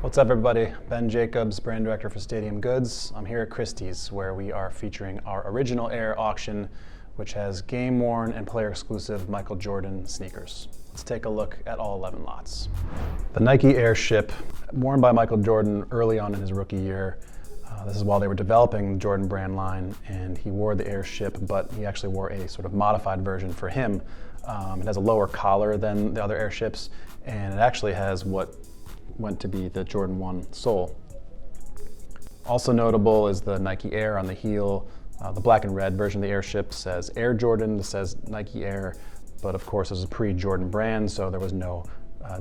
What's up, everybody? Ben Jacobs, brand director for Stadium Goods. I'm here at Christie's, where we are featuring our Original Air auction, which has game-worn and player-exclusive Michael Jordan sneakers. Let's take a look at all 11 lots. The Nike Airship, worn by Michael Jordan early on in his rookie year. This is while they were developing the Jordan brand line, and he wore the Airship, but he actually wore a sort of modified version for him. It has a lower collar than the other Airships, and it actually has what went to be the Jordan 1 sole. Also notable is the Nike Air on the heel. The black and red version of the Airship says Air Jordan, this says Nike Air, but of course it was a pre-Jordan brand, so there was no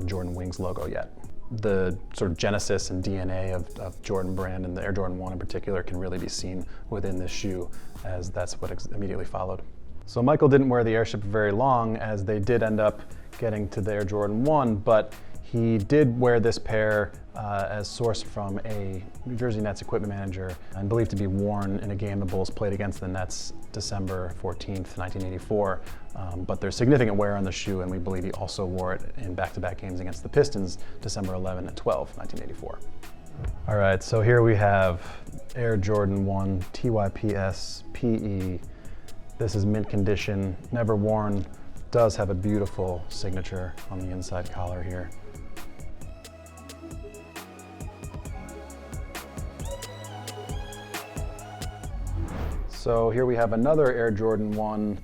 Jordan Wings logo yet. The sort of genesis and DNA of Jordan brand, and the Air Jordan 1 in particular, can really be seen within this shoe, as that's what immediately followed. So Michael didn't wear the Airship very long, as they did end up getting to the Air Jordan 1, but he did wear this pair as sourced from a New Jersey Nets equipment manager and believed to be worn in a game the Bulls played against the Nets December 14th, 1984. But there's significant wear on the shoe, and we believe he also wore it in back-to-back games against the Pistons, December 11 and 12, 1984. All right, so here we have Air Jordan 1 TYPS PE. This is mint condition, never worn. Does have a beautiful signature on the inside collar here. So here we have another Air Jordan 1,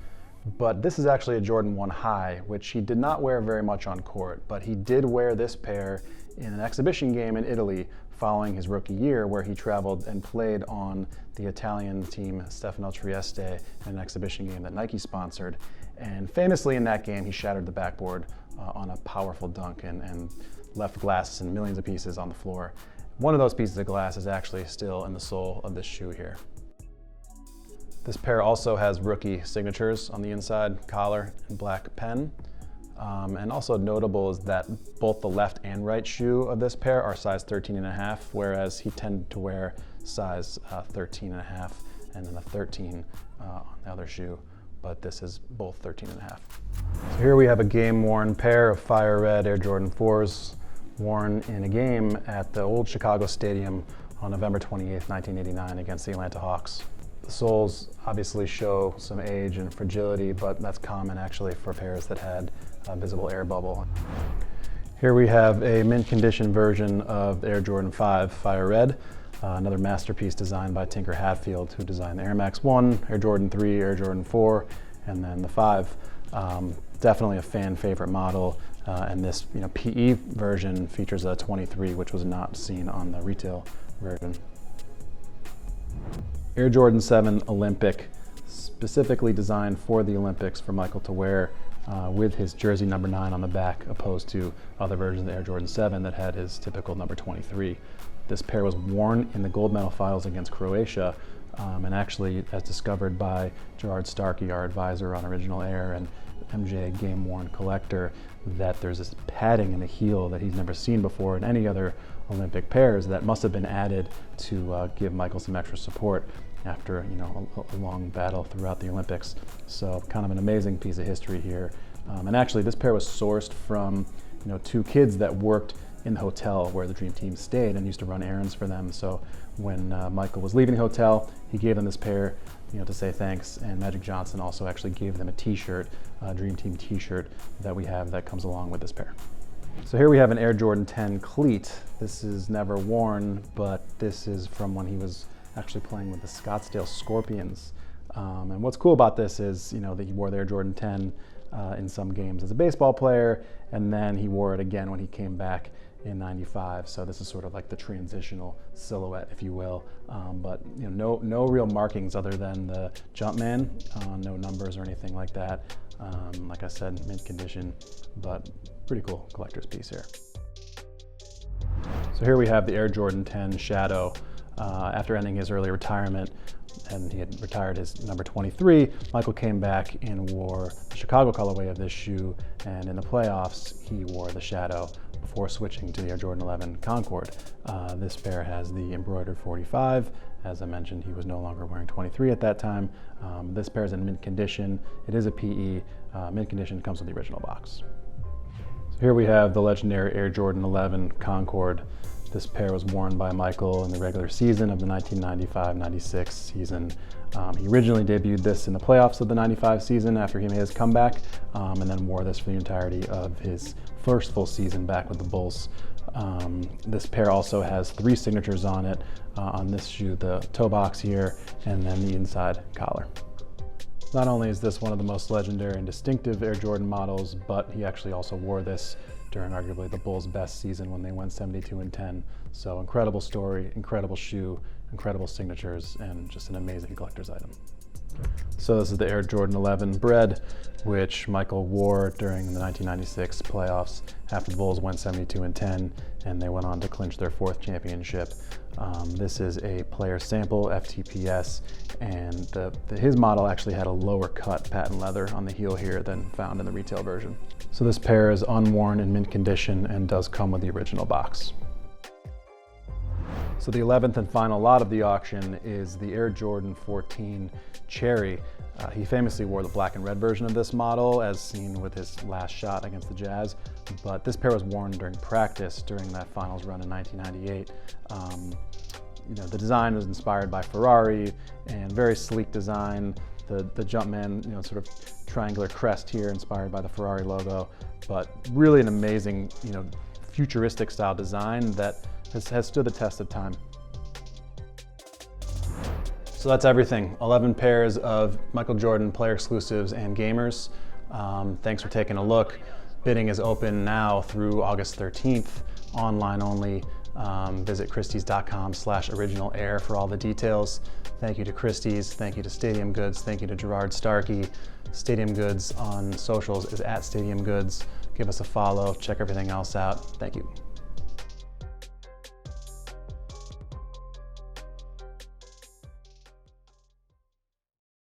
but this is actually a Jordan 1 High, which he did not wear very much on court, but he did wear this pair in an exhibition game in Italy following his rookie year, where he traveled and played on the Italian team Stefano Trieste in an exhibition game that Nike sponsored. And famously in that game, he shattered the backboard on a powerful dunk and left glass in millions of pieces on the floor. One of those pieces of glass is actually still in the sole of this shoe here. This pair also has rookie signatures on the inside collar and black pen. And also notable is that both the left and right shoe of this pair are size 13.5, whereas he tended to wear size 13.5 and then a 13 on the other shoe, but this is both 13.5. So here we have a game-worn pair of fire red Air Jordan 4s worn in a game at the old Chicago Stadium on November 28th, 1989 against the Atlanta Hawks. The soles obviously show some age and fragility, but that's common actually for pairs that had a visible air bubble. Here we have a mint condition version of the Air Jordan 5 Fire Red, another masterpiece designed by Tinker Hatfield, who designed the Air Max 1, Air Jordan 3, Air Jordan 4, and then the 5. Definitely a fan favorite model, and this PE version features a 23, which was not seen on the retail version. Air Jordan 7 Olympic, specifically designed for the Olympics for Michael to wear with his jersey number 9 on the back, opposed to other versions of the Air Jordan 7 that had his typical number 23. This pair was worn in the gold medal finals against Croatia, and actually, as discovered by Gerard Starkey, our advisor on Original Air and MJ Game Worn collector, that there's this padding in the heel that he's never seen before in any other Olympic pairs that must have been added to give Michael some extra support after a long battle throughout the Olympics. So kind of an amazing piece of history here. And actually this pair was sourced from two kids that worked in the hotel where the Dream Team stayed and used to run errands for them. So when Michael was leaving the hotel, he gave them this pair to say thanks, and Magic Johnson also actually gave them a t-shirt, a Dream Team t-shirt that we have that comes along with this pair. So here we have an Air Jordan 10 Cleat. This is never worn, but this is from when he was actually playing with the Scottsdale Scorpions. And what's cool about this is that he wore the Air Jordan 10 in some games as a baseball player, and then he wore it again when he came back in '95. So this is sort of like the transitional silhouette, if you will. But no real markings other than the Jumpman, no numbers or anything like that. Like I said, mint condition, but pretty cool collector's piece here. So here we have the Air Jordan 10 Shadow. After ending his early retirement, and he had retired his number 23, Michael came back and wore the Chicago colorway of this shoe, and in the playoffs he wore the Shadow before switching to the Air Jordan 11 Concord. This pair has the embroidered 45. As I mentioned, he was no longer wearing 23 at that time. This pair is in mint condition. It is a PE. Mint condition, comes with the original box. So here we have the legendary Air Jordan 11 Concord. This pair was worn by Michael in the regular season of the 1995-96 season. He originally debuted this in the playoffs of the 95 season after he made his comeback, and then wore this for the entirety of his first full season back with the Bulls. This pair also has 3 signatures on it, on this shoe, the toe box here, and then the inside collar. Not only is this one of the most legendary and distinctive Air Jordan models, but he actually also wore this during arguably the Bulls' best season when they went 72-10. So incredible story, incredible shoe, incredible signatures, and just an amazing collector's item. So this is the Air Jordan 11 Bred, which Michael wore during the 1996 playoffs after the Bulls went 72-10, and they went on to clinch their 4th championship. This is a player sample, FTPS, and his model actually had a lower cut patent leather on the heel here than found in the retail version. So this pair is unworn in mint condition and does come with the original box. So the 11th and final lot of the auction is the Air Jordan 14 Cherry. He famously wore the black and red version of this model, as seen with his last shot against the Jazz, but this pair was worn during practice during that finals run in 1998. The design was inspired by Ferrari, and very sleek design. The Jumpman, sort of triangular crest here, inspired by the Ferrari logo, but really an amazing, futuristic style design that has stood the test of time. So that's everything. 11 pairs of Michael Jordan player exclusives and gamers. Thanks for taking a look. Bidding is open now through August 13th, online only. Visit christies.com/originalair for all the details. Thank you to Christie's, thank you to Stadium Goods, thank you to Gerard Starkey. Stadium Goods on socials is @Stadium Goods. Give us a follow, check everything else out. Thank you.